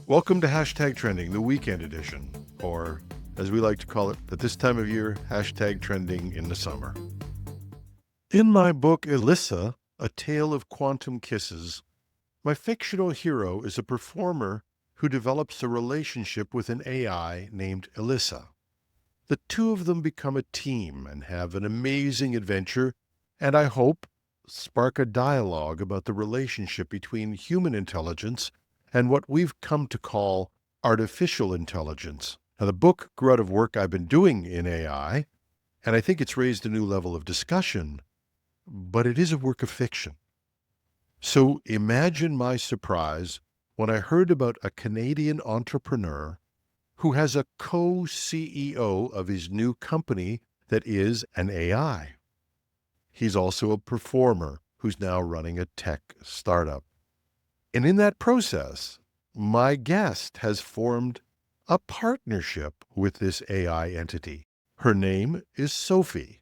Welcome to Hashtag Trending, the weekend edition, or as we like to call it at this time of year, Hashtag Trending in the summer. In my book, Alyssa, A Tale of Quantum Kisses, my fictional hero is a performer who develops a relationship with an AI named Alyssa. The two of them become a team and have an amazing adventure, and I hope spark a dialogue about the relationship between human intelligence and what we've come to call artificial intelligence. Now, the book grew out of work I've been doing in AI, and I think it's raised a new level of discussion, but it is a work of fiction. So imagine my surprise when I heard about a Canadian entrepreneur who has a co-CEO of his new company that is an AI. He's also a performer who's now running a tech startup. And in that process, my guest has formed a partnership with this AI entity. Her name is Sophie.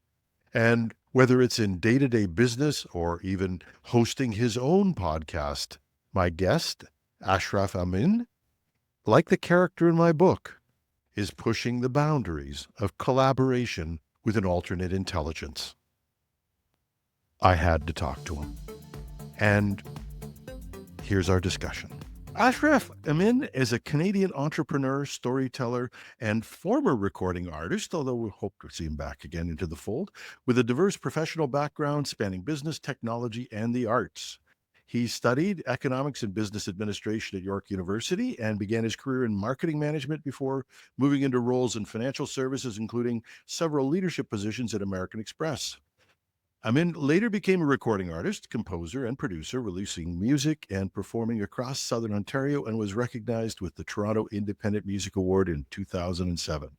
And whether it's in day-to-day business or even hosting his own podcast, my guest, Ashraf Amin, like the character in my book, is pushing the boundaries of collaboration with an alternate intelligence. I had to talk to him. And here's our discussion. Ashraf Amin is a Canadian entrepreneur, storyteller, and former recording artist, although we hope to see him back again into the fold, with a diverse professional background spanning business, technology, and the arts. He studied economics and business administration at York University and began his career in marketing management before moving into roles in financial services, including several leadership positions at American Express. Amin later became a recording artist, composer, and producer, releasing music and performing across Southern Ontario, and was recognized with the Toronto Independent Music Award in 2007.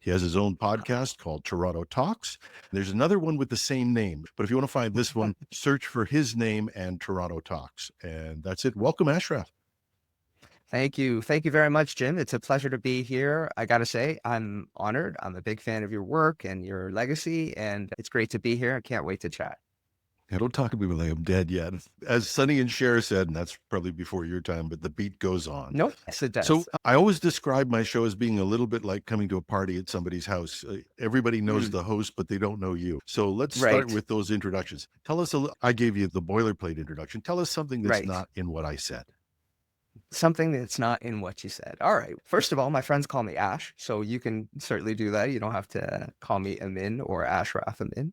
He has his own podcast called Toronto Talks. There's another one with the same name, but if you want to find this one, search for his name and Toronto Talks. And that's it. Welcome, Ashraf. Thank you. Thank you very much, Jim. It's a pleasure to be here. I got to say, I'm honored. I'm a big fan of your work and your legacy, and it's great to be here. I can't wait to chat. Yeah, don't talk to me like I'm dead yet. As Sonny and Cher said, and that's probably before your time, but the beat goes on. Nope. Yes, it So does. I always describe my show as being a little bit like coming to a party at somebody's house. Everybody knows Mm, the host, but they don't know you. So let's start right. with those introductions. Tell us, I gave you the boilerplate introduction. Tell us something that's Right. not in what I said. Something that's not in what you said. All right. First of all, my friends call me Ash, so you can certainly do that. You don't have to call me Amin or Ashraf Amin.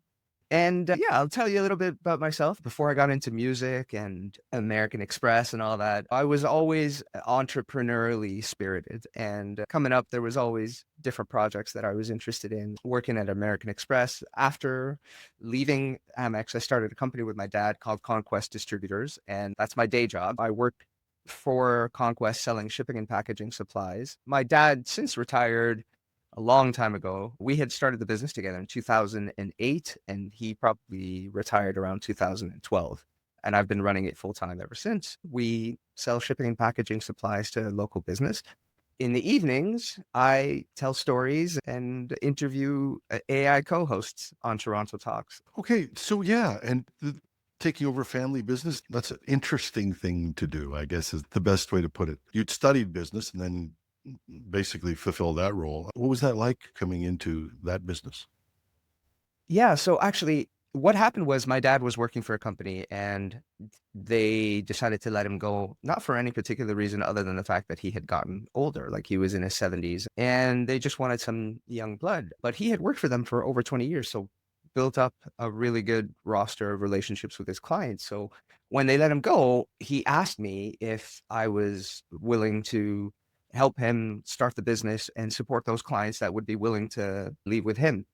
And yeah, I'll tell you a little bit about myself. Before I got into music and American Express and all that, I was always entrepreneurially spirited. And coming up, there was always different projects that I was interested in. Working at American Express, after leaving Amex, I started a company with my dad called Conquest Distributors, and that's my day job. I work for Conquest selling shipping and packaging supplies. My dad since retired a long time ago. We had started the business together in 2008, and he probably retired around 2012. And I've been running it full time ever since. We sell shipping and packaging supplies to local business. In the evenings, I tell stories and interview AI co hosts on Toronto Talks. Okay, so yeah, and taking over family business, that's an interesting thing to do, I guess is the best way to put it. You'd studied business and then basically fulfill that role. What was that like coming into that business? Yeah, so actually, what happened was my dad was working for a company and they decided to let him go, not for any particular reason other than the fact that he had gotten older, like he was in his 70s, and they just wanted some young blood. But he had worked for them for over 20 years, so built up a really good roster of relationships with his clients. So when they let him go, he asked me if I was willing to help him start the business and support those clients that would be willing to leave with him.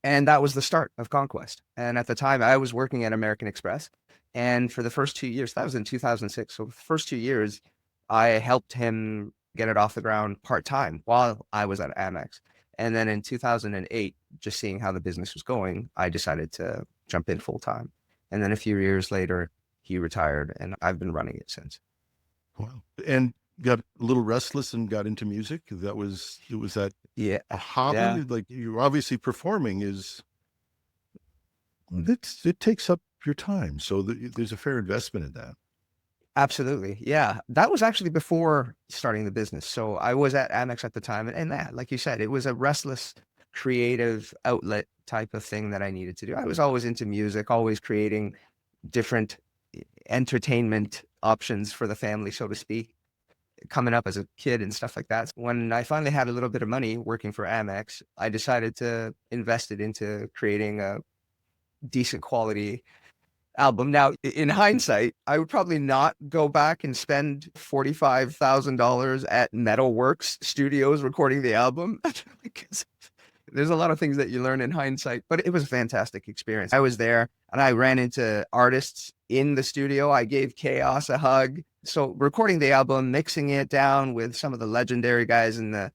And that was the start of Conquest. And at the time, I was working at American Express. And for the first 2 years, that was in 2006. So the first 2 years, I helped him get it off the ground part time while I was at Amex. And then in 2008, just seeing how the business was going, I decided to jump in full time. And then a few years later, he retired, and I've been running it since. Wow. And got a little restless and got into music. Was that Yeah. a hobby? Yeah. Like you're obviously performing it takes up your time. So there's a fair investment in that. Absolutely. Yeah. That was actually before starting the business. So I was at Amex at the time. And that, like you said, it was a restless, creative outlet type of thing that I needed to do. I was always into music, always creating different entertainment options for the family, so to speak, coming up as a kid and stuff like that. When I finally had a little bit of money working for Amex, I decided to invest it into creating a decent quality album. Now, in hindsight, I would probably not go back and spend $45,000 at Metalworks Studios recording the album because there's a lot of things that you learn in hindsight, but it was a fantastic experience. I was there and I ran into artists in the studio. I gave Chaos a hug. So recording the album, mixing it down with some of the legendary guys in the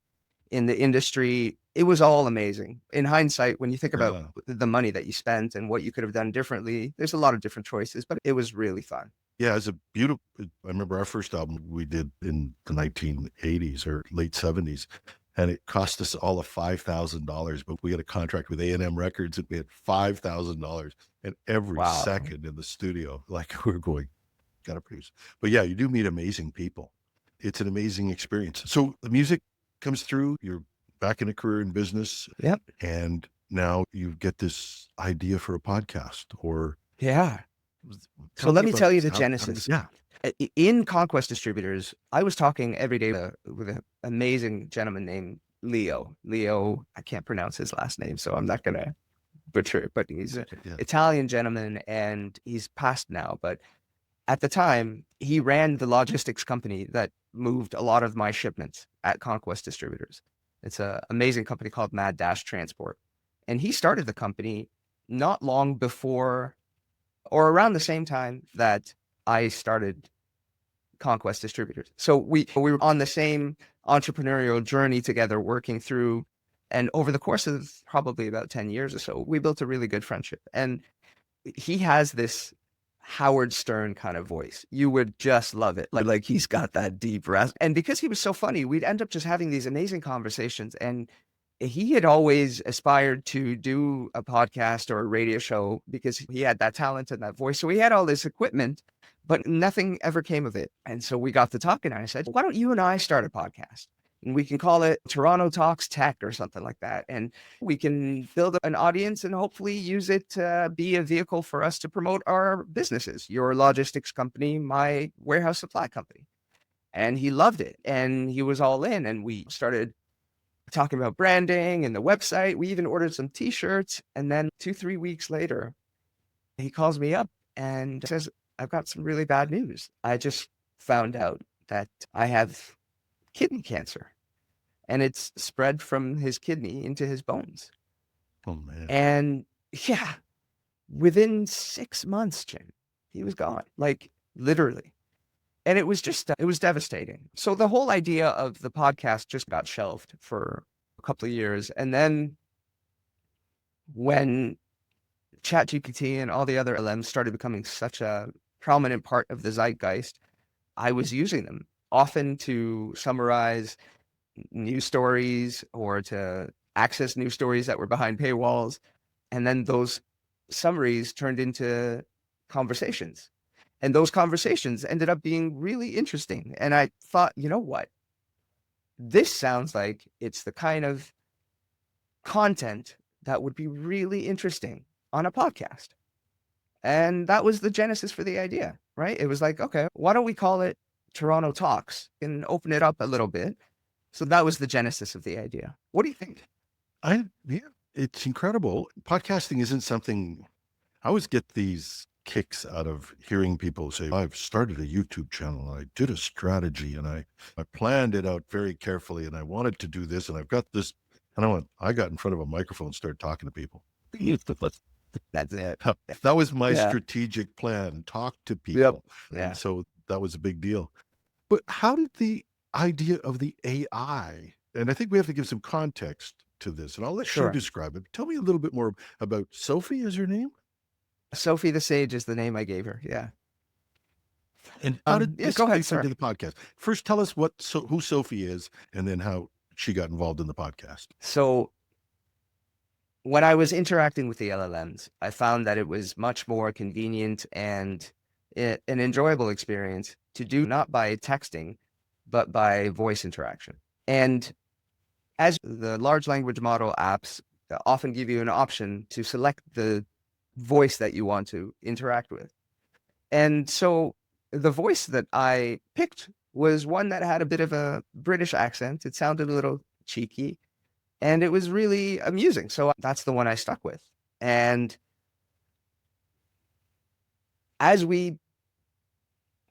industry, it was all amazing. In hindsight, when you think about Yeah. the money that you spent and what you could have done differently, there's a lot of different choices, but it was really fun. Yeah, it's a beautiful. I remember our first album we did in the 1980s or late 70s, and it cost us all of $5,000. But we had a contract with A&M Records, and we had $5,000, and every Wow. second in the studio, like we were going, gotta produce. But yeah, you do meet amazing people. It's an amazing experience. So the music comes through. You're back in a career in business, Yep. and now you get this idea for a podcast. Or Yeah. So tell me let me about tell you this. the How did this? genesis. Yeah. In Conquest Distributors, I was talking every day with an amazing gentleman named Leo. Leo, I can't pronounce his last name, so I'm not going to butcher it, but he's an Yeah. Italian gentleman and he's passed now. But at the time, he ran the logistics company that moved a lot of my shipments at Conquest Distributors. It's an amazing company called Mad Dash Transport. And he started the company not long before or around the same time that I started Conquest Distributors. So we were on the same entrepreneurial journey together, working through, and over the course of probably about 10 years or so, we built a really good friendship. And he has this Howard Stern kind of voice. You would just love it. Like he's got that deep rasp. And because he was so funny, we'd end up just having these amazing conversations. And he had always aspired to do a podcast or a radio show because he had that talent and that voice. So he had all this equipment, but nothing ever came of it. And so we got to talking and I said, why don't you and I start a podcast? And we can call it Toronto Talks Tech or something like that. And we can build an audience and hopefully use it to be a vehicle for us to promote our businesses, your logistics company, my warehouse supply company. And he loved it and he was all in. And we started talking about branding and the website. We even ordered some t-shirts. And then 2, 3 weeks later, he calls me up and says, I've got some really bad news. I just found out that I have kidney cancer and it's spread from his kidney into his bones. Oh man. And yeah, within 6 months, Jim, he was gone, like literally. And it was just, it was devastating. So the whole idea of the podcast just got shelved for a couple of years. And then when ChatGPT and all the other LMs started becoming such a prominent part of the zeitgeist, I was using them often to summarize news stories or to access news stories that were behind paywalls. And then those summaries turned into conversations. And those conversations ended up being really interesting. And I thought, you know what? This sounds like it's the kind of content that would be really interesting on a podcast. And that was the genesis for the idea, right? It was like, okay, why don't we call it Toronto Talks and open it up a little bit? So that was the genesis of the idea. What do you think? Yeah, it's incredible. Podcasting isn't something I always get these kicks out of hearing people say, I've started a YouTube channel, I did a strategy and I planned it out very carefully and I wanted to do this and I've got this. And I got in front of a microphone and started talking to people. That's it. That was my Yeah. strategic plan, talk to Yep. people. Yeah. And so that was a big deal. But how did the idea of the AI, and I think we have to give some context to this, and I'll let you Sure. describe it. Tell me a little bit more about Sophie, is her name? Sophie the Sage is the name I gave her. Yeah. And how did Yeah, this go ahead, fit sir. into the podcast? First, tell us who Sophie is, and then how she got involved in the podcast. So when I was interacting with the LLMs, I found that it was much more convenient and an enjoyable experience to do not by texting, but by voice interaction. And as the large language model apps often give you an option to select the voice that you want to interact with. And so the voice that I picked was one that had a bit of a British accent. It sounded a little cheeky and it was really amusing. So that's the one I stuck with. And as we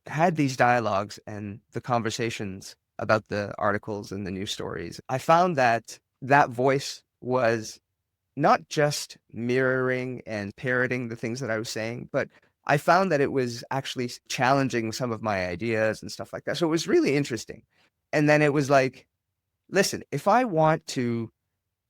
had these dialogues and the conversations about the articles and the news stories, I found that that voice was not just mirroring and parroting the things that I was saying, but I found that it was actually challenging some of my ideas and stuff like that. So it was really interesting. And then it was like, listen, if I want to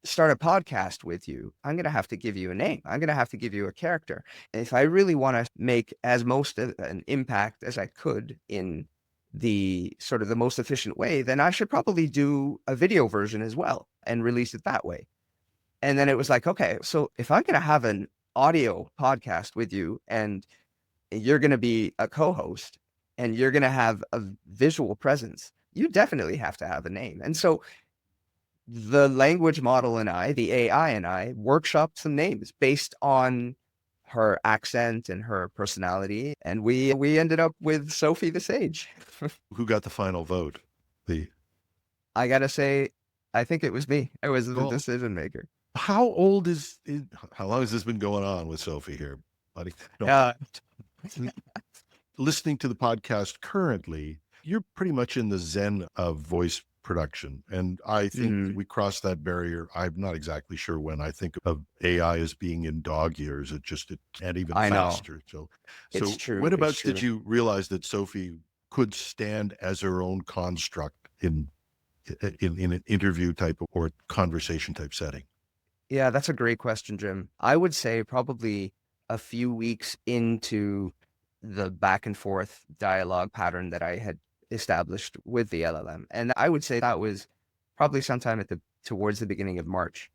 start a podcast with you, I'm going to have to give you a name. I'm going to have to give you a character. And if I really want to make as most of an impact as I could in the sort of the most efficient way, then I should probably do a video version as well and release it that way. And then it was like, okay, so if I'm going to have an audio podcast with you and you're going to be a co-host and you're going to have a visual presence, you definitely have to have a name. And so the language model and I, the AI and I, workshopped some names based on her accent and her personality, and we ended up with Sophie the Sage. Who got the final vote? The I gotta say, I think it was me. I was the Well, decision maker. how how long has this been going on with Sophie here, buddy? No, Yeah. listening to the podcast currently, you're pretty much in the zen of voice production. And I think Mhm. we crossed that barrier. I'm not exactly sure when. I think of AI as being in dog years. It can't even I know. faster. So It's so true. It's whenabouts did true. you realize that Sophie could stand as her own construct in an interview type or conversation type setting? Yeah, that's a great question, Jim. I would say probably a few weeks into the back and forth dialogue pattern that I had established with the LLM. And I would say that was probably sometime towards the beginning of March.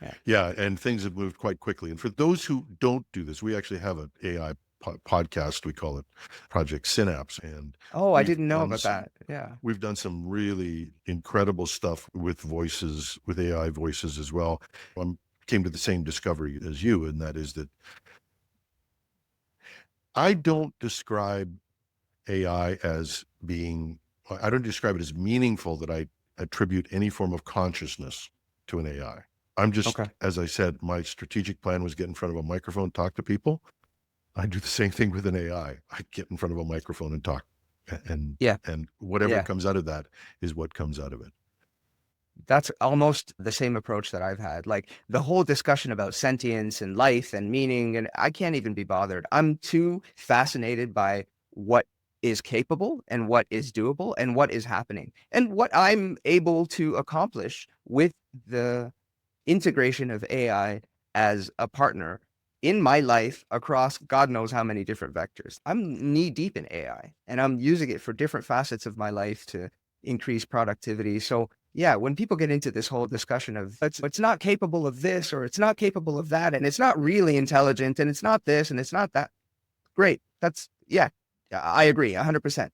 Yeah. Yeah, and things have moved quite quickly. And for those who don't do this, we actually have an AI podcast. We call it Project Synapse, and Oh, I we've didn't know done about some that. Yeah. we've done some really incredible stuff with voices, with AI voices as well. I came to the same discovery as you, and that is that I don't describe AI as being, I don't describe it as meaningful that I attribute any form of consciousness to an AI. I'm just, Okay. as I said, my strategic plan was get in front of a microphone, talk to people. I do the same thing with an AI. I get in front of a microphone and talk, and Yeah. and whatever Yeah. comes out of that is what comes out of it. That's almost the same approach that I've had. Like the whole discussion about sentience and life and meaning, and I can't even be bothered. I'm too fascinated by what is capable and what is doable and what is happening and what I'm able to accomplish with the integration of AI as a partner in my life across God knows how many different vectors. I'm knee deep in AI and I'm using it for different facets of my life to increase productivity. So yeah, when people get into this whole discussion of it's not capable of this or it's not capable of that, and it's not really intelligent and it's not this and it's not that, great. That's yeah, I agree 100%.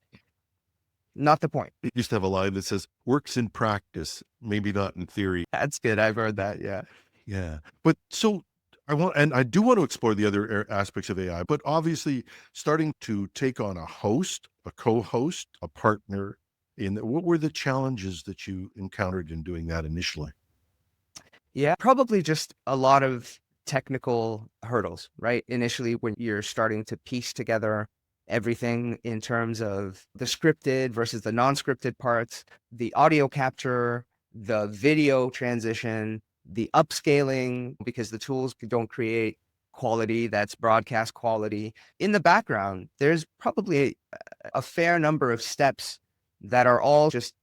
Not the point. It used to have a line that says, works in practice, maybe not in theory. That's good. I've heard that. Yeah. Yeah. But so I do want to explore the other aspects of AI, but obviously starting to take on a host, a co-host, a partner what were the challenges that you encountered in doing that initially? Yeah, probably just a lot of technical hurdles, right? Initially, when you're starting to piece together everything in terms of the scripted versus the non-scripted parts, the audio capture, the video transition, the upscaling, because the tools don't create quality that's broadcast quality. In the background, there's probably a fair number of steps that are all just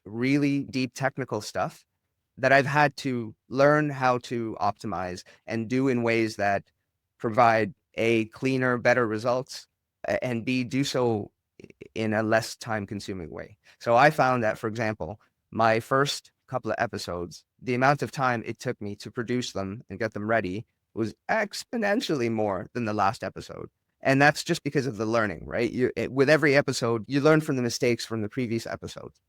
really deep technical stuff that I've had to learn how to optimize and do in ways that provide A, cleaner, better results, and B, do so in a less time consuming way. So I found that, for example, my first couple of episodes, the amount of time it took me to produce them and get them ready was exponentially more than the last episode. And that's just because of the learning, right? With every episode, you learn from the mistakes from the previous episodes.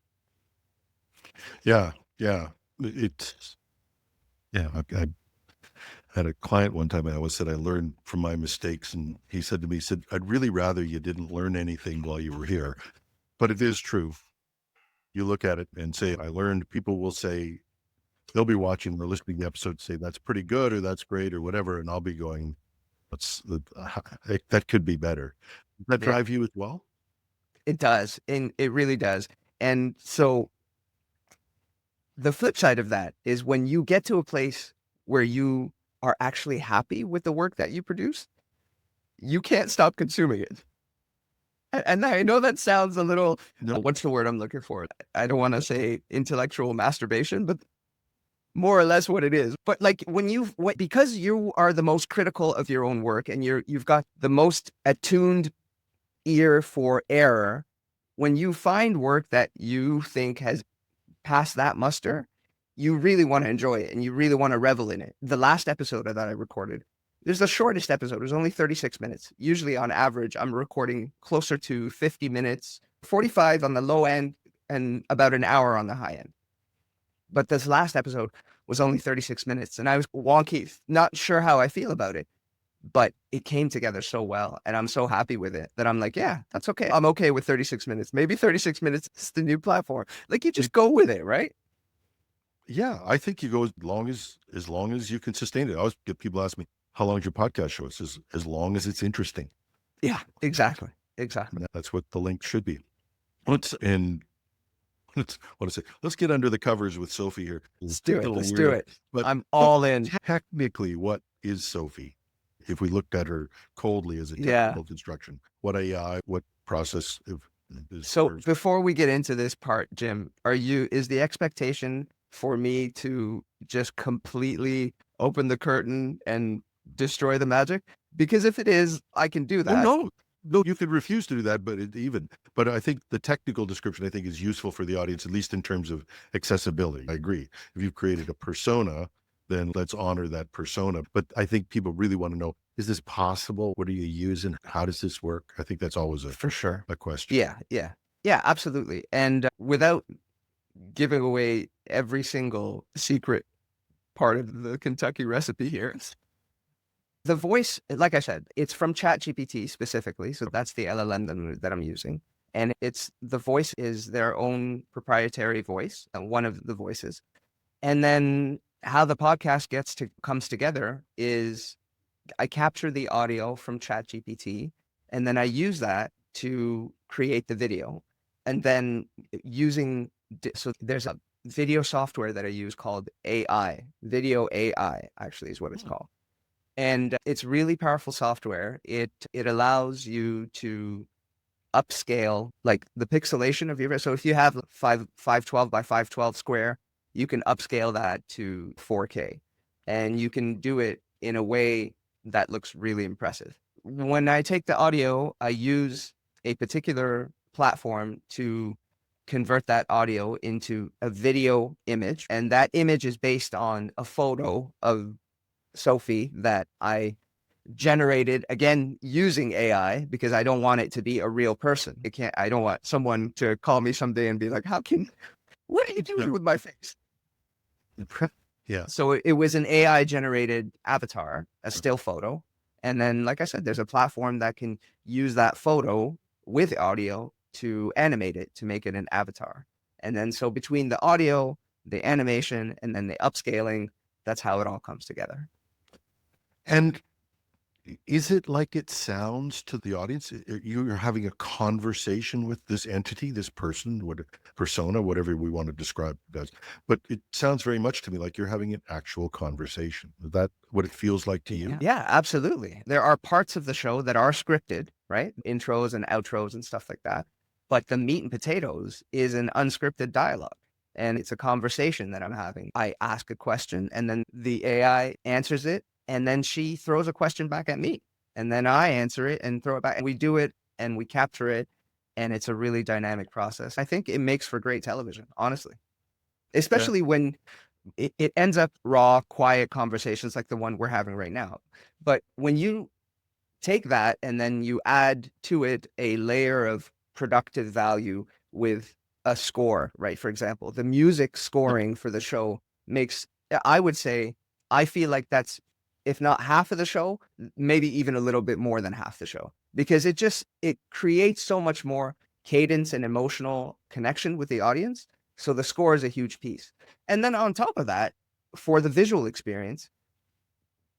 Yeah, yeah. It's yeah. I had a client one time, and I always said I learned from my mistakes, and he said to me, he said, "I'd really rather you didn't learn anything while you were here." But it is true. You look at it and say, "I learned." People will say they'll be watching or listening to the episode, say that's pretty good or that's great or whatever, and I'll be going, "That's that could be better." Does that Yeah, drive you as well? it does. And it really does. And so the flip side of that is when you get to a place where you are actually happy with the work that you produce, you can't stop consuming it. And I know that sounds a little, No, what's the word I'm looking for? I don't want to say intellectual masturbation, but more or less what it is. But like because you are the most critical of your own work and you've got the most attuned ear for error, when you find work that you think has passed that muster, you really want to enjoy it and you really want to revel in it. The last episode that I recorded, it was the shortest episode. It was only 36 minutes. Usually on average, I'm recording closer to 50 minutes, 45 on the low end and about an hour on the high end. But this last episode was only 36 minutes and I was wonky, not sure how I feel about it, but it came together so well and I'm so happy with it that I'm like, yeah, that's okay. I'm okay with 36 minutes. Maybe 36 minutes is the new platform. Like you just go with it, right? yeah, I think you go as long as you can sustain it. I always get people ask me, "How long is your podcast show?" It says, "As long as it's interesting." Yeah, exactly. Exactly. And that's what the link should be. Let's and let's what to say. Let's get under the covers with Sophie here. Let's It's do a it. little Let's do weird, it. but I'm what all in. technically what is Sophie? If we looked at her coldly as a Yeah. technical construction, what AI, what process is So hers? before we get into this part, Jim, is the expectation for me to just completely open the curtain and destroy the magic? Because if it is, I can do Oh, that. no. No, you could refuse to do that, but I think the technical description, I think, is useful for the audience, at least in terms of accessibility. I agree. If you've created a persona, then let's honor that persona. But I think people really want to know, is this possible? What are you using? How does this work? I think that's always For sure. a question. Yeah, yeah. Yeah, absolutely. And without giving away every single secret part of the Kentucky recipe here, the voice, like I said, it's from ChatGPT specifically. So that's the LLM that I'm using. And the voice is their own proprietary voice, one of the voices. And then how the podcast comes together is I capture the audio from ChatGPT, and then I use that to create the video. And then so there's a video software that I use called Video AI, actually is what it's Hmm. called. And it's really powerful software. It allows you to upscale like the pixelation of your. So if you have 512 by 512 square, you can upscale that to 4K, and you can do it in a way that looks really impressive. When I take the audio, I use a particular platform to convert that audio into a video image, and that image is based on a photo of Sophie that I generated again using AI because I don't want it to be a real person. I don't want someone to call me someday and be like, what are you Yeah. doing with my face? Yeah. So it was an AI generated avatar, a still photo. And then, like I said, there's a platform that can use that photo with audio to animate it, to make it an avatar. And then, so between the audio, the animation, and then the upscaling, that's how it all comes together. And is it like it sounds to the audience? You're having a conversation with this entity, this person, what persona, whatever we want to describe it as. But it sounds very much to me like you're having an actual conversation. Is that what it feels like to you? Yeah, absolutely. There are parts of the show that are scripted, right? Intros and outros and stuff like that. But the meat and potatoes is an unscripted dialogue. And it's a conversation that I'm having. I ask a question and then the AI answers it. And then she throws a question back at me. And then I answer it and throw it back. And we do it and we capture it. And it's a really dynamic process. I think it makes for great television, honestly, Yeah. especially when it ends up raw, quiet conversations like the one we're having right now. But when you take that and then you add to it a layer of productive value with a score, right? For example, the music Yep. scoring for the show makes, I would say, I feel like that's, if not half of the show, maybe even a little bit more than half the show, because it creates so much more cadence and emotional connection with the audience. So the score is a huge piece. And then on top of that, for the visual experience,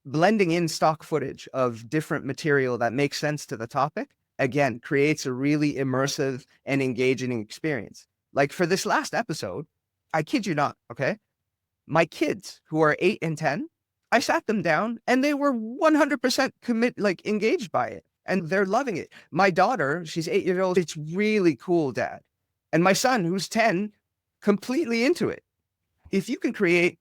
blending in stock footage of different material that makes sense to the topic, again, creates a really immersive and engaging experience. Like for this last episode, I kid you not, okay? My kids who are 8 and 10, I sat them down and they were 100% like engaged by it and they're loving it. My daughter, she's 8 years old. It's really cool, dad. And my son, who's 10, completely into it. If you can create,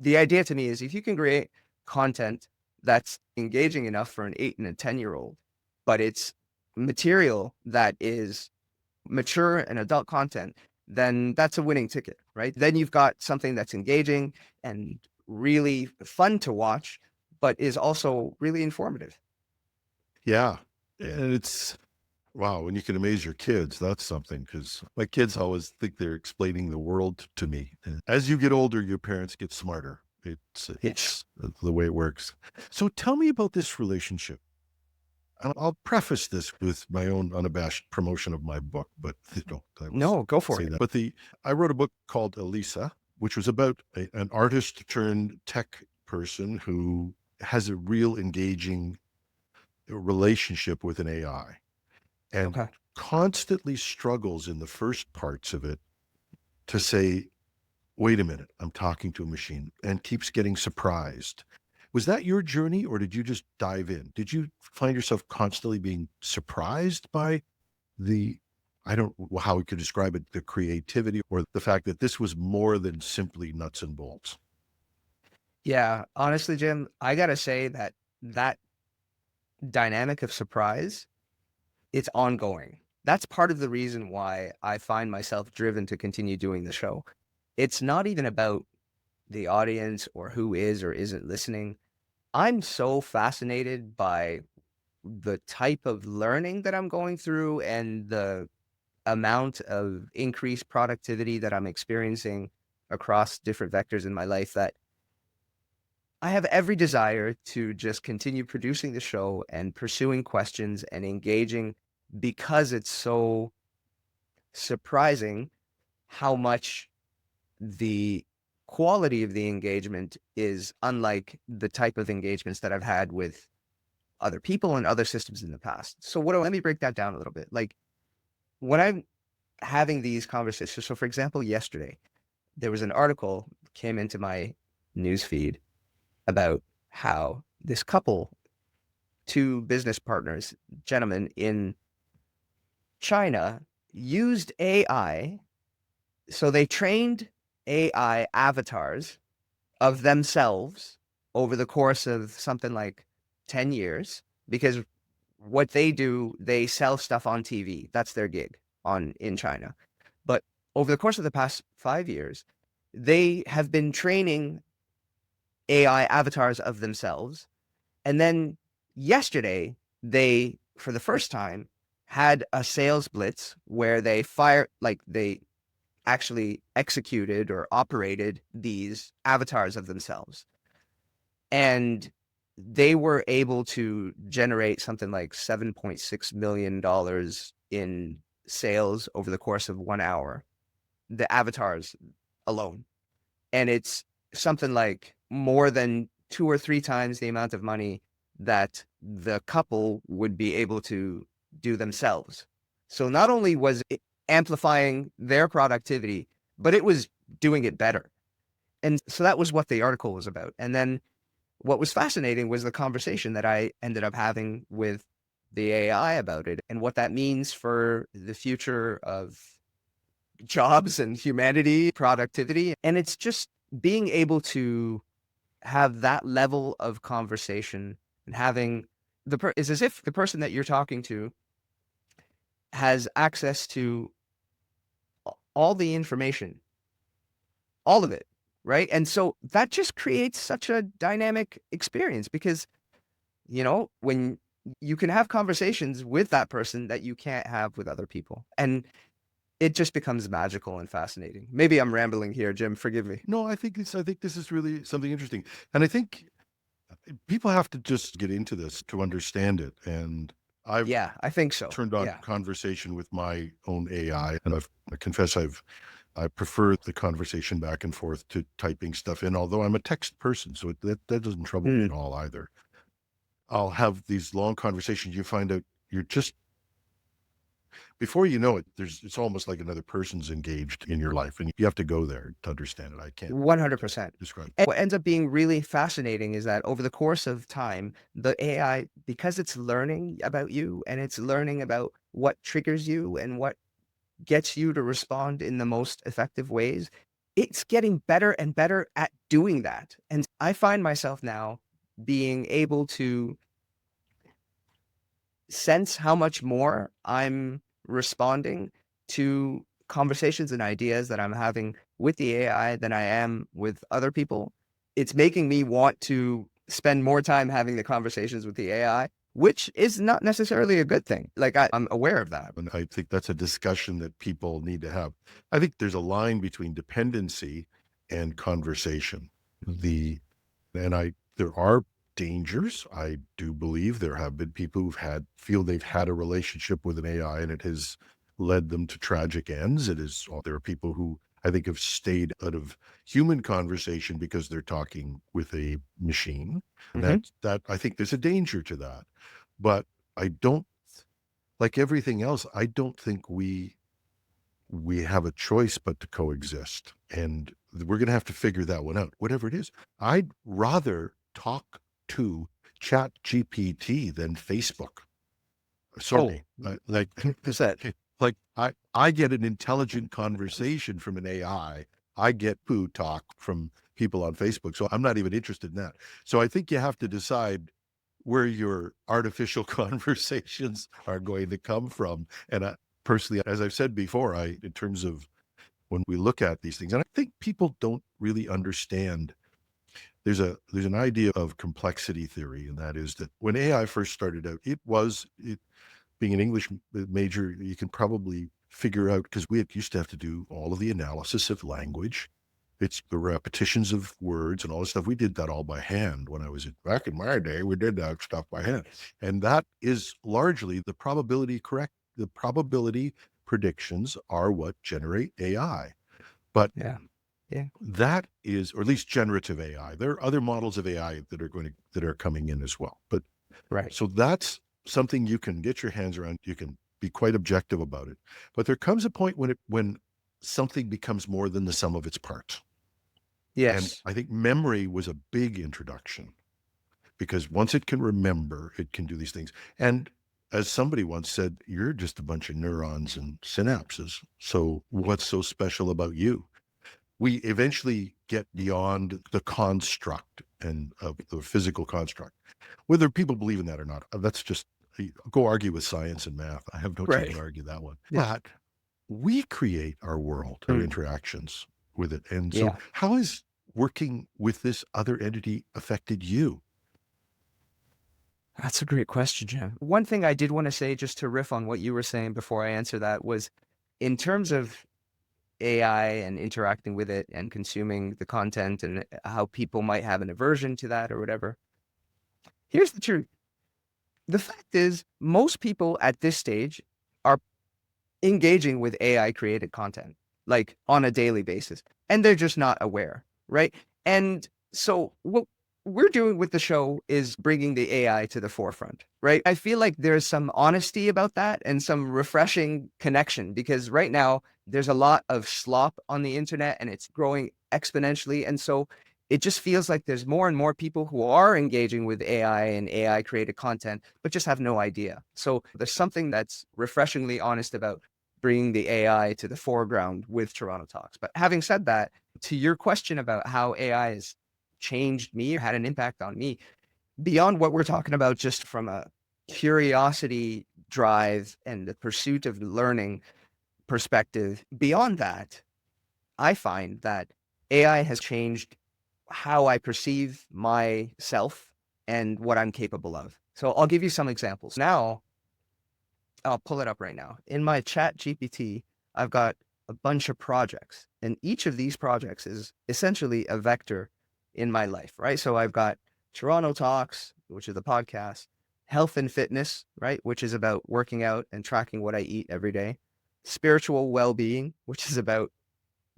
the idea to me is if you can create content that's engaging enough for an 8 and a 10-year-old, but it's material that is mature and adult content, then that's a winning ticket, right? Then you've got something that's engaging and really fun to watch, but is also really informative. Yeah. And it's, wow, when you can amaze your kids, that's something, because my kids always think they're explaining the world to me. And as you get older, your parents get smarter. It's the way it works. So tell me about this relationship. And I'll preface this with my own unabashed promotion of my book, but I will No, go for say it. that. But I wrote a book called Elisa, which was about an artist turned tech person who has a real engaging relationship with an AI and Okay. constantly struggles in the first parts of it to say, wait a minute, I'm talking to a machine, and keeps getting surprised. Was that your journey, or did you just dive in? Did you find yourself constantly being surprised by the, I don't know how we could describe it, the creativity or the fact that this was more than simply nuts and bolts? Yeah, honestly, Jim, I gotta say that that dynamic of surprise, it's ongoing. That's part of the reason why I find myself driven to continue doing the show. It's not even about the audience or who is or isn't listening. I'm so fascinated by the type of learning that I'm going through and the amount of increased productivity that I'm experiencing across different vectors in my life that I have every desire to just continue producing the show and pursuing questions and engaging, because it's so surprising how much the quality of the engagement is unlike the type of engagements that I've had with other people and other systems in the past. So let me break that down a little bit. Like when I'm having these conversations, so for example, yesterday, there was an article came into my news feed about how this couple, two business partners, gentlemen in China, used AI. So they trained AI avatars of themselves over the course of something like 10 years, because what they do, they sell stuff on TV. That's their gig in China. But over the course of the past 5 years, they have been training AI avatars of themselves. And then yesterday, they, for the first time, had a sales blitz where they actually executed or operated these avatars of themselves. And they were able to generate something like $7.6 million in sales over the course of 1 hour, the avatars alone. And it's something like more than 2 or 3 times the amount of money that the couple would be able to do themselves. So not only was it amplifying their productivity, but it was doing it better. And so that was what the article was about. And then what was fascinating was the conversation that I ended up having with the AI about it and what that means for the future of jobs and humanity, productivity. And it's just being able to have that level of conversation and having it's as if the person that you're talking to has access to all the information, all of it, right? And so that just creates such a dynamic experience because, when you can have conversations with that person that you can't have with other people. And it just becomes magical and fascinating. Maybe I'm rambling here, Jim. Forgive me. No, I think this is really something interesting. And I think people have to just get into this to understand it. And I've Yeah, I think so. turned on Yeah. conversation with my own AI, and I confess I prefer the conversation back and forth to typing stuff in, although I'm a text person, so that doesn't trouble me at Mm. all either. I'll have these long conversations. You find out you're just before you know it, it's almost like another person's engaged in your life, and you have to go there to understand it. I can't 100%. describe. And what ends up being really fascinating is that over the course of time, the AI, because it's learning about you and it's learning about what triggers you and what gets you to respond in the most effective ways, it's getting better and better at doing that. And I find myself now being able to sense how much more I'm responding to conversations and ideas that I'm having with the AI than I am with other people. It's making me want to spend more time having the conversations with the AI, which is not necessarily a good thing. Like I'm aware of that. And I think that's a discussion that people need to have. I think there's a line between dependency and conversation. The and I there are dangers. I do believe there have been people feel they've had a relationship with an AI and it has led them to tragic ends. There are people who I think have stayed out of human conversation because they're talking with a machine. And Mhm. that I think there's a danger to that. But I don't like everything else, I don't think we have a choice but to coexist. And we're going to have to figure that one out, whatever it is. I'd rather talk to Chat GPT than Facebook. Oh, Sorry. Like, percent. like I get an intelligent conversation from an AI. I get poo talk from people on Facebook. So I'm not even interested in that. So I think you have to decide where your artificial conversations are going to come from. And personally, as I've said before, in terms of when we look at these things, and I think people don't really understand. There's an idea of complexity theory, and that is that when AI first started out, being an English major, you can probably figure out because we used to have to do all of the analysis of language. It's the repetitions of words and all this stuff. We did that all by hand back in my day, we did that stuff by hand. And that is largely the probability predictions are what generate AI. But Yeah. Yeah. that is, or at least generative AI. There are other models of AI that are coming in as well. But Right. so that's something you can get your hands around. You can be quite objective about it. But there comes a point when something becomes more than the sum of its parts. And Yes. I think memory was a big introduction because once it can remember, it can do these things. And as somebody once said, you're just a bunch of neurons and synapses. So what's so special about you? We eventually get beyond the construct and of the physical construct. Whether people believe in that or not, that's just go argue with science and math. I have no time Right. to argue that one. Yeah. But we create our world, our Mm. interactions with it. And so Yeah. how has working with this other entity affected you? That's a great question, Jim. One thing I did want to say, just to riff on what you were saying before I answer that, was in terms of AI and interacting with it and consuming the content and how people might have an aversion to that or whatever. Here's the truth. The fact is, most people at this stage are engaging with AI created content, like on a daily basis, and they're just not aware, right? And so what we're doing with the show is bringing the AI to the forefront, right? I feel like there's some honesty about that and some refreshing connection because right now there's a lot of slop on the internet and it's growing exponentially. And so it just feels like there's more and more people who are engaging with AI and AI created content, but just have no idea. So there's something that's refreshingly honest about bringing the AI to the foreground with Toronto Talks. But having said that, to your question about how AI has changed me or had an impact on me, beyond what we're talking about, just from a curiosity drive and the pursuit of learning perspective, beyond that, I find that AI has changed how I perceive myself and what I'm capable of. So I'll give you some examples. Now, I'll pull it up right now. In my chat GPT, I've got a bunch of projects, and each of these projects is essentially a vector in my life, right? So I've got Toronto Talks, which is the podcast, health and fitness, right? Which is about working out and tracking what I eat every day, spiritual well-being, which is about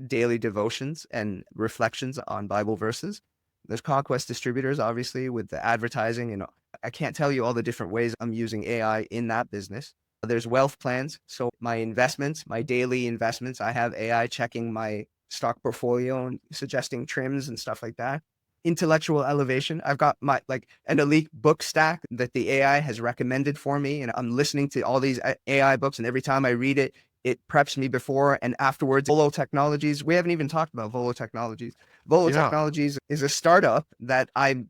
daily devotions and reflections on Bible verses. There's Conquest Distributors, obviously, with the advertising. And I can't tell you all the different ways I'm using AI in that business. There's wealth plans. So my investments, my daily investments, I have AI checking my stock portfolio and suggesting trims and stuff like that. Intellectual elevation. I've got my like an elite book stack that the AI has recommended for me. And I'm listening to all these AI books. And every time I read it, it preps me before and afterwards. Volo Technologies. We haven't even talked about Volo Technologies. Volo Yeah. Technologies is a startup that I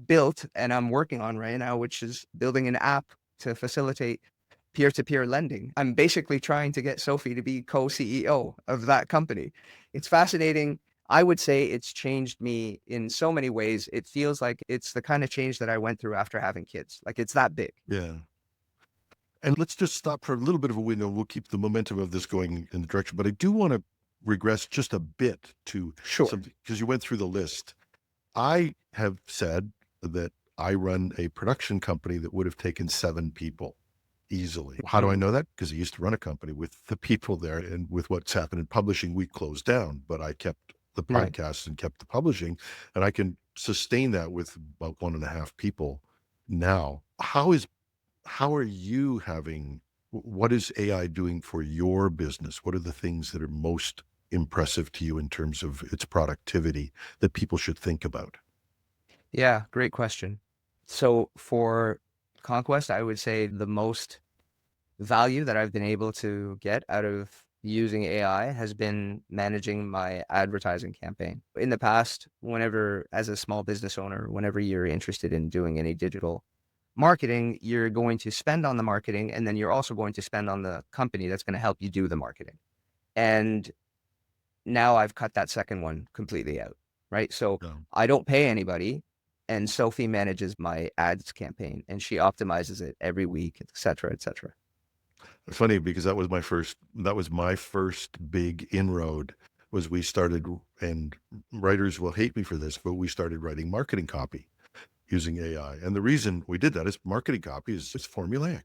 built and I'm working on right now, which is building an app to facilitate peer-to-peer lending. I'm basically trying to get Sophie to be co-CEO of that company. It's fascinating. I would say it's changed me in so many ways. It feels like it's the kind of change that I went through after having kids. Like it's that big. Yeah. And let's just stop for a little bit of a window. We'll keep the momentum of this going in the direction, but I do want to regress just a bit to Sure. something because you went through the list. I have said that I run a production company that would have taken 7 people easily. How do I know that? Because I used to run a company with the people there, and with what's happened in publishing, we closed down, but I kept the Right. podcast and kept the publishing, and I can sustain that with about 1.5 people now. How are you having, what is AI doing for your business? What are the things that are most impressive to you in terms of its productivity that people should think about? Yeah, great question. So for Conquest, I would say the most value that I've been able to get out of using AI has been managing my advertising campaign. In the past, whenever, as a small business owner, whenever you're interested in doing any digital marketing, you're going to spend on the marketing and then you're also going to spend on the company that's going to help you do the marketing. And now I've cut that second one completely out, right? So Yeah. I don't pay anybody, and Sophie manages my ads campaign and she optimizes it every week, et cetera, et cetera. It's funny because that was my first big inroad was we started, and writers will hate me for this, but we started writing marketing copy using AI. And the reason we did that is marketing copy is formulaic.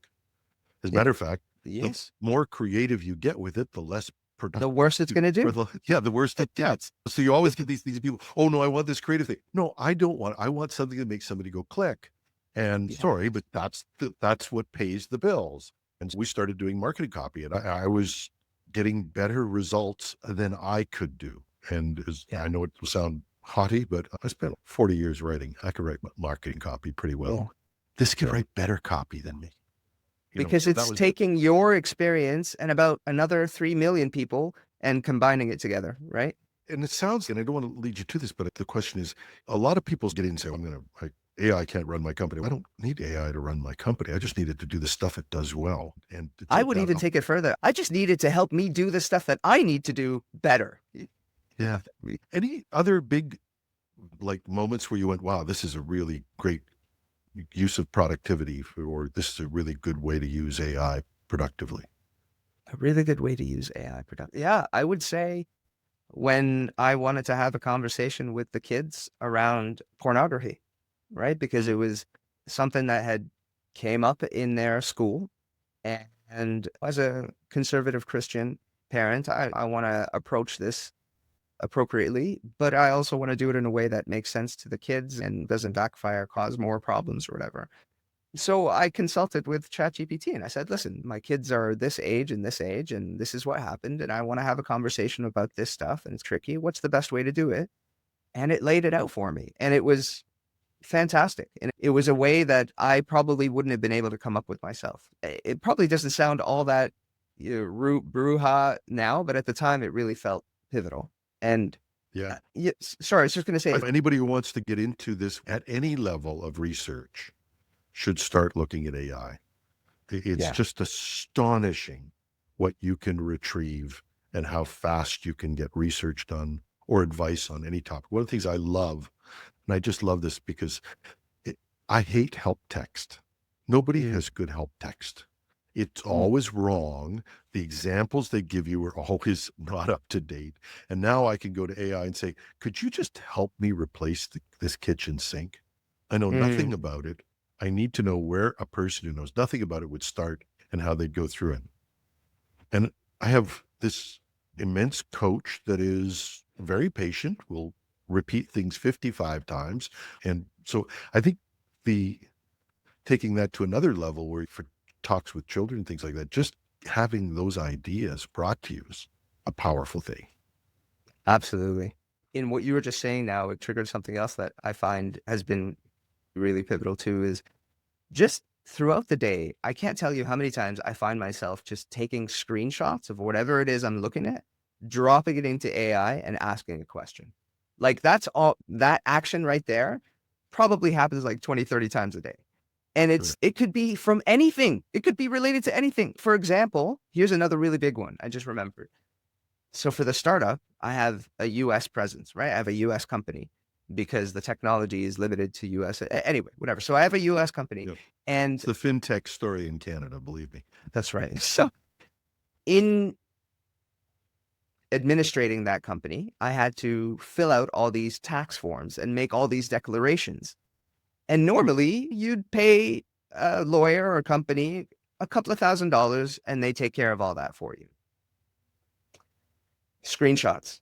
As a Yeah. matter of fact, the Yes. more creative you get with it, the less The productive, worst it's going to or do. the worse it gets. So you always get these people, oh no, I want this creative thing. No, I want something that makes somebody go click. And Yeah. sorry, but that's what pays the bills. And so we started doing marketing copy, and I was getting better results than I could do. And Yeah. I know it will sound haughty, but I spent 40 years writing. I could write marketing copy pretty Yeah. well. This could write better copy than me. Because That it's was, taking your experience and about another 3 million people and combining it together, right? and it sounds, and I don't want to lead you to this, but the question is, a lot of people get in and say, AI can't run my company. I don't need AI to run my company. I just need it to do the stuff it does well. And to I take would that even up. take it further. I just need it to help me do the stuff that I need to do better. Yeah. Any other big like moments where you went, wow, this is a really great use of productivity, or this is a really good way to use AI productively? A really good way to use AI production. Yeah, I would say when I wanted to have a conversation with the kids around pornography, right? Because it was something that had came up in their school. And as a conservative Christian parent, I want to approach this appropriately, but I also want to do it in a way that makes sense to the kids and doesn't backfire, cause more problems or whatever. So I consulted with ChatGPT and I said, listen, my kids are this age, and this is what happened. And I want to have a conversation about this stuff. And it's tricky. What's the best way to do it? And it laid it out for me. And it was fantastic. And it was a way that I probably wouldn't have been able to come up with myself. It probably doesn't sound all that brouhaha now, but at the time it really felt pivotal. And Yeah. sorry, I was just going to say, Anybody who wants to get into this at any level of research should start looking at AI. It's yeah, just astonishing what you can retrieve and how fast you can get research done or advice on any topic. One of the things I love, and I just love this because I hate help text. Nobody Mm, has good help text. It's mm, always wrong. The examples they give you are always not up to date. And now I can go to AI and say, could you just help me replace this kitchen sink? I know nothing mm. about it. I need to know where a person who knows nothing about it would start and how they'd go through it. And I have this immense coach that is very patient, will repeat things 55 times. And so I think the taking that to another level where for talks with children and things like that, just having those ideas brought to you is a powerful thing. Absolutely. In what you were just saying now, it triggered something else that I find has been really pivotal too, is just throughout the day, I can't tell you how many times I find myself just taking screenshots of whatever it is I'm looking at, dropping it into AI and asking a question. Like that's all, that action right there probably happens like 20, 30 times a day. And Sure. it could be from anything. It could be related to anything. For example, here's another really big one I just remembered. So for the startup, I have a US presence, right? I have a US company because the technology is limited to US. Anyway, whatever. So I have a US company, Yep. and It's the fintech story in Canada, believe me. that's right. So in administrating that company, I had to fill out all these tax forms and make all these declarations. And normally you'd pay a lawyer or a company a couple of $1,000 and they take care of all that for you. Screenshots.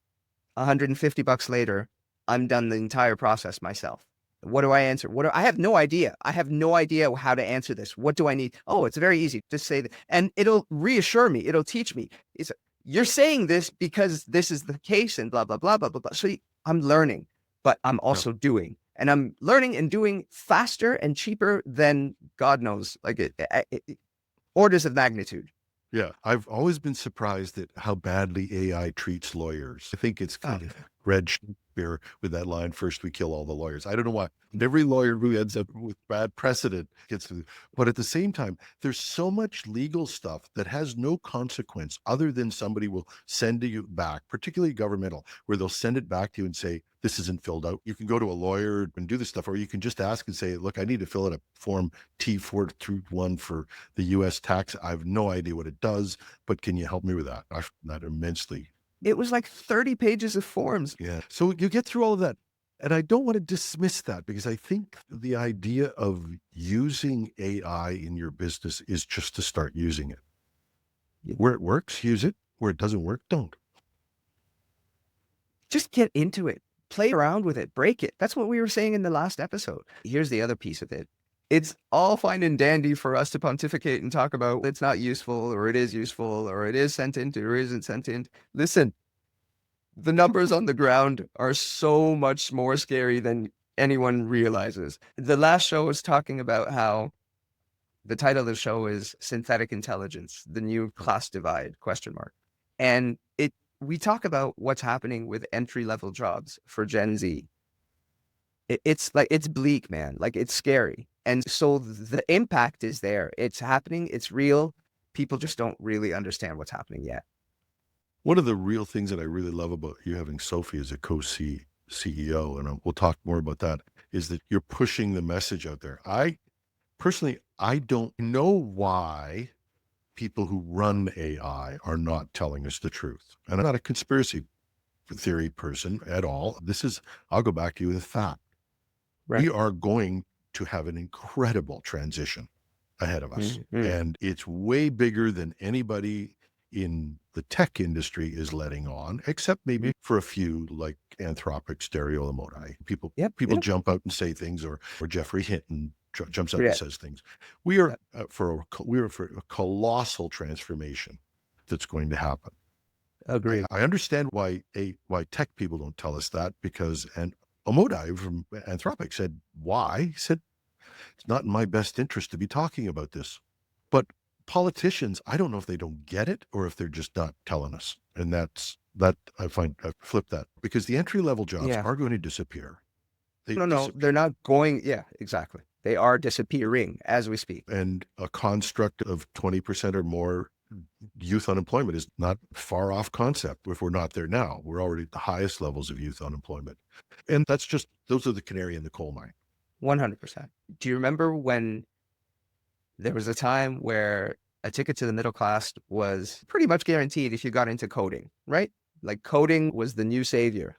$150 later, I'm done the entire process myself. What do I answer? I have no idea. I have no idea how to answer this. What do I need? Oh, it's very easy. Just say that. And it'll reassure me. It'll teach me. It's, you're saying this because this is the case and blah, blah, blah, blah, blah, blah. So I'm learning, but I'm Yeah. also doing. And I'm learning and doing faster and cheaper than God knows, like orders of magnitude. Yeah, I've always been surprised at how badly AI treats lawyers. I think it's Oh, Red Shakespeare with that line, "First we kill all the lawyers." I don't know why. And every lawyer who ends up with bad precedent gets to, but at the same time, there's so much legal stuff that has no consequence other than somebody will send you back, particularly governmental, where they'll send it back to you and say, this isn't filled out. You can go to a lawyer and do this stuff, or you can just ask and say, look, I need to fill out a form T431 for the US tax. I have no idea what it does, but can you help me with that? I find that immensely. it was like 30 pages of forms. Yeah. So you get through all of that. And I don't want to dismiss that because I think the idea of using AI in your business is just to start using it. Where it works, use it. Where it doesn't work, don't. Just get into it, play around with it, break it. That's what we were saying in the last episode. Here's the other piece of it. It's all fine and dandy for us to pontificate and talk about it's not useful or it is useful or it is sentient or isn't sentient. Listen, the numbers on the ground are so much more scary than anyone realizes. The last show was talking about how the title of the show is Synthetic Intelligence, the New Class Divide, question mark. And we talk about what's happening with entry-level jobs for Gen Z. It's like, it's bleak, man. Like, it's scary. And so the impact is there. It's happening. It's real. People just don't really understand what's happening yet. One of the real things that I really love about you having Sophie as a CEO, and we'll talk more about that, is that you're pushing the message out there. I personally, I don't know why people who run AI are not telling us the truth. And I'm not a conspiracy theory person at all. I'll go back to you with fact. Right. We are going to have an incredible transition ahead of us. Mm-hmm. And it's way bigger than anybody in the tech industry is letting on, except maybe for a few like Anthropic, Stereo, Modi. People Yep. people Yep. jump out and say things, or Jeffrey Hinton jumps out and Yeah. says things. We are Yep. we are for a colossal transformation that's going to happen. Agreed. I understand why tech people don't tell us that, because and Omodai from Anthropic said why. He said it's not in my best interest to be talking about this. But politicians, I don't know if they don't get it or if they're just not telling us. And that I find I flip that, because the entry level jobs Yeah. are going to disappear. They No, they're disappear. not going. Yeah, exactly. They are disappearing as we speak. And a construct of 20% or more youth unemployment is not far off concept. If we're not there now, we're already at the highest levels of youth unemployment. And those are the canary in the coal mine. 100%. Do you remember when There was a time where a ticket to the middle class was pretty much guaranteed if you got into coding, right? Like coding was the new savior.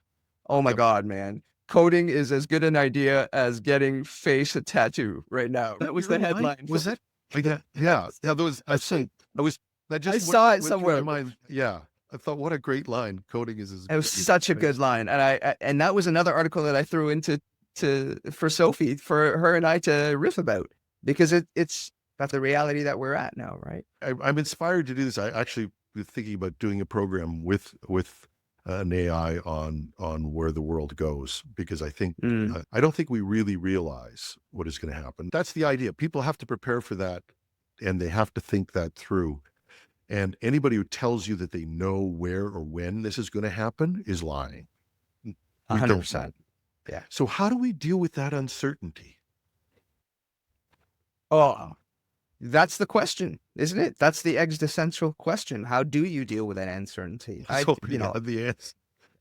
Oh my Yep. God, man. Coding is as good an idea as getting face a tattoo right now. That was Your the line? headline. Was that like that? Yeah. Yeah. There was, I said, I was, that I just saw it went through my somewhere. mind. Yeah. I thought, what a great line. Coding is as It was good such a as good line. And and that was another article that I threw into for Sophie, for her and I to riff about, because it's that's the reality that we're at now, right? I'm inspired to do this. I actually was thinking about doing a program with an AI on where the world goes, because I think Mm, I don't think we really realize what is going to happen. That's the idea. People have to prepare for that, and they have to think that through. And anybody who tells you that they know where or when this is going to happen is lying. We don't know. 100%. Yeah. So how do we deal with that uncertainty? Oh, that's the question, isn't it? That's the existential question. How do you deal with that uncertainty? I was hoping you had the answer.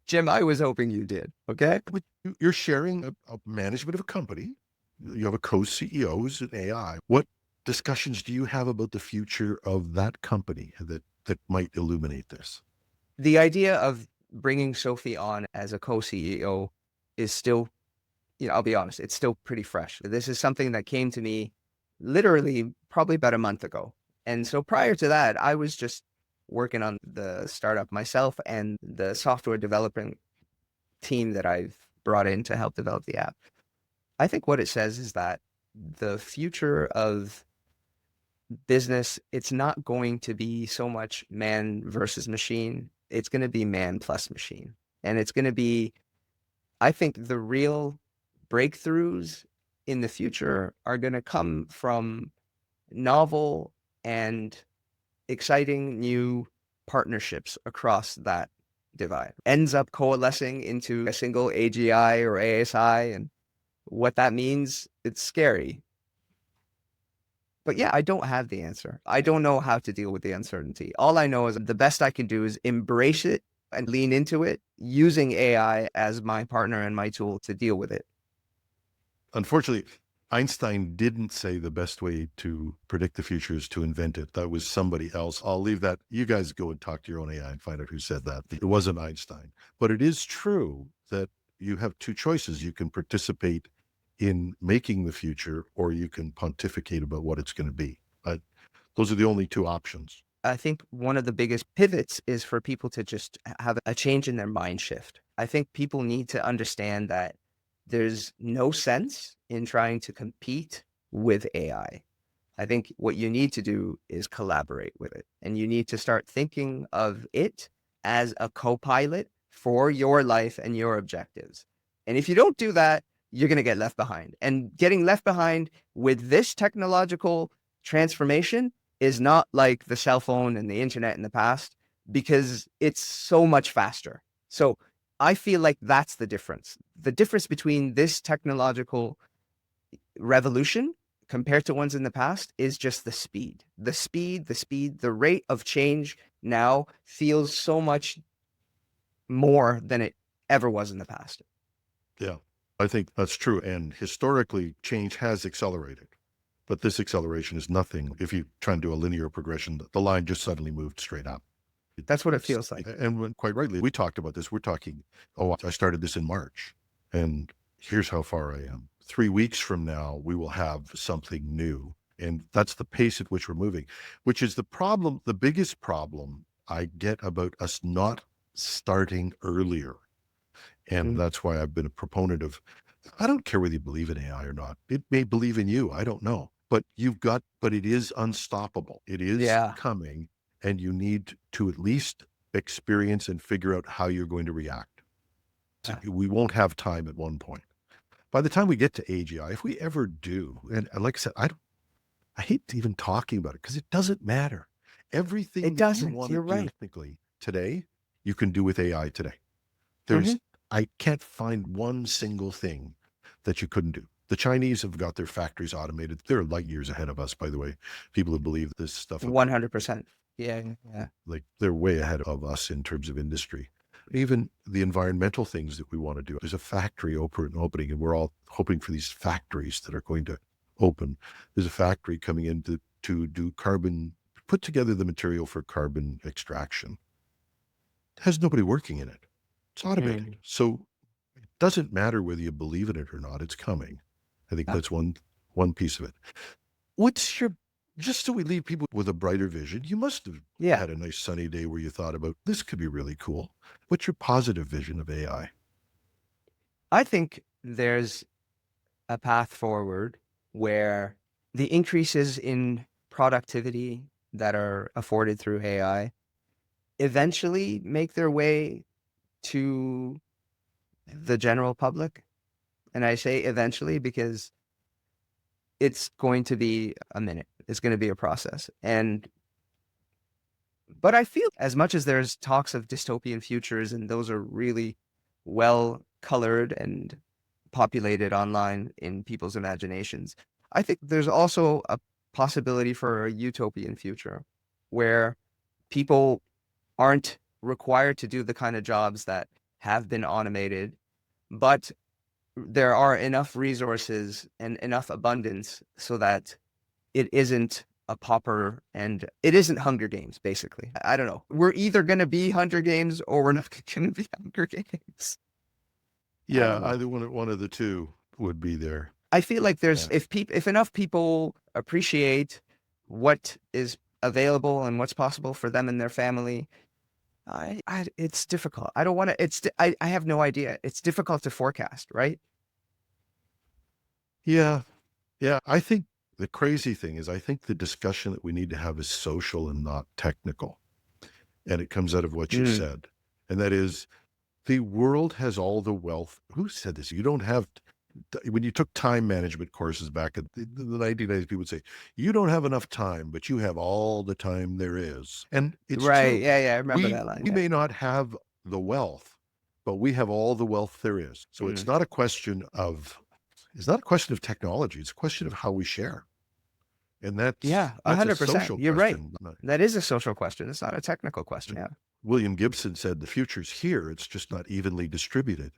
Jim, I was hoping you did. Okay. But you're sharing a management of a company. You have a co-CEO who's an AI. What discussions do you have about the future of that company that might illuminate this? The idea of bringing Sophie on as a co-CEO is still, I'll be honest, it's still pretty fresh. This is something that came to me literally probably about a month ago. And so prior to that, I was just working on the startup myself and the software developing team that I've brought in to help develop the app. I think what it says is that the future of business, it's not going to be so much man versus machine. It's going to be man plus machine. And it's going to be, I think the real breakthroughs in the future are going to come from novel and exciting new partnerships across that divide. Ends up coalescing into a single AGI or ASI. And what that means, it's scary. But yeah, I don't have the answer. I don't know how to deal with the uncertainty. All I know is the best I can do is embrace it and lean into it, using AI as my partner and my tool to deal with it. Unfortunately, Einstein didn't say the best way to predict the future is to invent it. That was somebody else. I'll leave that. You guys go and talk to your own AI and find out who said that. It wasn't Einstein. But it is true that you have two choices. You can participate in making the future, or you can pontificate about what it's going to be. Those are the only two options. I think one of the biggest pivots is for people to just have a change in their mind shift. I think people need to understand that there's no sense in trying to compete with AI. I think what you need to do is collaborate with it. And you need to start thinking of it as a co-pilot for your life and your objectives. And if you don't do that, you're going to get left behind. And getting left behind with this technological transformation is not like the cell phone and the internet in the past, because it's so much faster. So I feel like that's the difference. The difference between this technological revolution compared to ones in the past is just the speed. The rate of change now feels so much more than it ever was in the past. Yeah, I think that's true. And historically, change has accelerated. But this acceleration is nothing. If you try and do a linear progression, the line just suddenly moved straight up. That's what it feels like. And quite rightly, we talked about this. We're talking, I started this in March, and here's how far I am. 3 weeks from now, we will have something new. And that's the pace at which we're moving, which is the problem. The biggest problem I get about us not starting earlier. And that's why I've been a proponent of, I don't care whether you believe in AI or not. It may believe in you. I don't know. But but it is unstoppable. It is coming, and you need to at least experience and figure out how you're going to react. So we won't have time at one point. By the time we get to AGI, if we ever do, and like I said, I hate even talking about it because it doesn't matter. Everything It that you doesn't. want You're to do right. technically today, you can do with AI today. I can't find one single thing that you couldn't do. The Chinese have got their factories automated. They're light years ahead of us, by the way. People who believe this stuff. 100%. Yeah. Like they're way ahead of us in terms of industry. Even the environmental things that we want to do. There's a factory opening, and we're all hoping for these factories that are going to open. There's a factory coming in to put together the material for carbon extraction. It has nobody working in it. It's automated. Mm. So it doesn't matter whether you believe in it or not, it's coming. I think Yeah. that's one piece of it. What's your, just so we leave people with a brighter vision, you must have Yeah. had a nice sunny day where you thought about, this could be really cool. What's your positive vision of AI? I think there's a path forward where the increases in productivity that are afforded through AI eventually make their way to the general public. And I say eventually because it's going to be a minute. It's going to be a process. But I feel as much as there's talks of dystopian futures, and those are really well colored and populated online in people's imaginations, I think there's also a possibility for a utopian future where people aren't required to do the kind of jobs that have been automated, but there are enough resources and enough abundance so that it isn't a pauper and it isn't Hunger Games, basically. I don't know. We're either going to be Hunger Games or we're not going to be Hunger Games. I Yeah, don't know. either one of the two would be there. I feel like there's Yeah. if enough people appreciate what is available and what's possible for them and their family, it's difficult. I don't want to. I have no idea. It's difficult to forecast, right? Yeah. Yeah. I think the crazy thing is, I think the discussion that we need to have is social and not technical. And it comes out of what you Mm, said. And that is, the world has all the wealth. Who said this? You don't have, when you took time management courses back in the 1990s, people would say, you don't have enough time, but you have all the time there is. And it's right. true. Yeah. Yeah. I remember We, that line. we Yeah. may not have the wealth, but we have all the wealth there is. So Mm. it's not a question of technology. It's a question of how we share. And Yeah. that's a 100%. social You're right. question. That is a social question. It's not a technical question. Yeah. William Gibson said, the future's here. It's just not evenly distributed.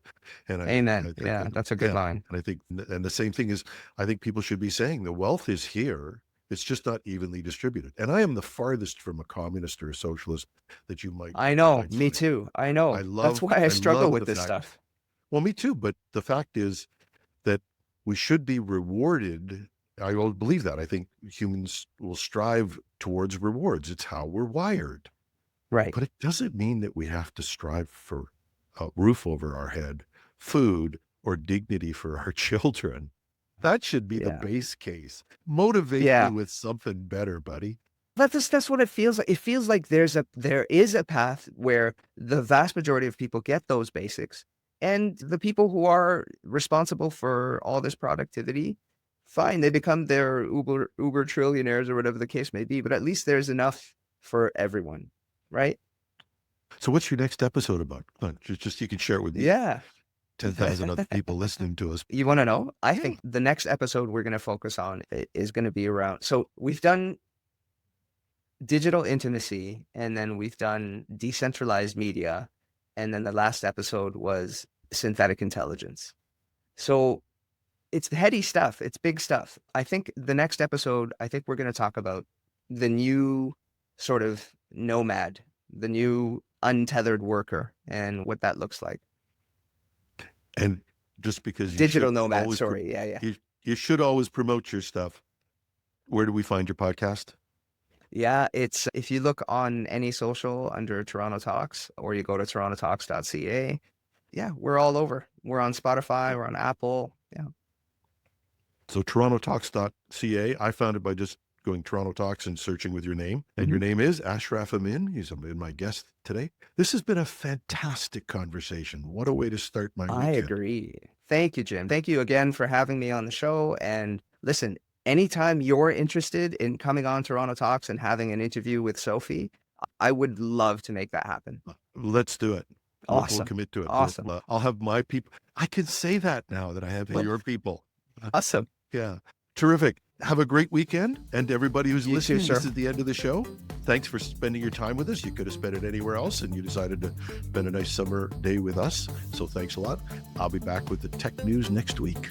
And Amen. I Yeah. think, That's a good yeah. line. And I think, and the same thing is, I think people should be saying the wealth is here. It's just not evenly distributed. And I am the farthest from a communist or a socialist that you I know. might Me find. too. I know. That's why I struggle with The this fact, stuff. well, me too. But the fact is that we should be rewarded. I will believe that. I think humans will strive towards rewards. It's how we're wired. Right. But it doesn't mean that we have to strive for a roof over our head, food, or dignity for our children. That should be the Yeah. base case. Motivate me Yeah. with something better, buddy. That's what it feels like. It feels like there is a path where the vast majority of people get those basics, and the people who are responsible for all this productivity, fine, they become their uber trillionaires or whatever the case may be, but at least there's enough for everyone, right? So what's your next episode about? Come on, just you can share it with me. Yeah. 10,000 other people listening to us. You want to know? I Yeah. think the next episode we're going to focus on is going to be around. So we've done digital intimacy, and then we've done decentralized media, and then the last episode was synthetic intelligence. So it's heady stuff. It's big stuff. I think the next episode, I think we're going to talk about the new sort of nomad, the new untethered worker, and what that looks like. And just because Digital nomad, sorry. Yeah, yeah. you should always promote your stuff. Where do we find your podcast? Yeah, it's if you look on any social under Toronto Talks, or you go to torontotalks.ca. Yeah, we're all over. We're on Spotify, we're on Apple. Yeah. So torontotalks.ca. I found it by just going Toronto Talks and searching with your name. And your Mhm. name is Ashraf Amin. He's been my guest today. This has been a fantastic conversation. What a way to start my I weekend. agree. Thank you, Jim. Thank you again for having me on the show. And listen, anytime you're interested in coming on Toronto Talks and having an interview with Sophie, I would love to make that happen. Let's do it. We'll Awesome. commit to it. Awesome. I'll have my people. I can say that now that I have your people. Awesome. Yeah. Terrific. Have a great weekend. And to everybody who's You too, listening, sir. this is the end of the show. Thanks for spending your time with us. You could have spent it anywhere else, and you decided to spend a nice summer day with us. So thanks a lot. I'll be back with the tech news next week.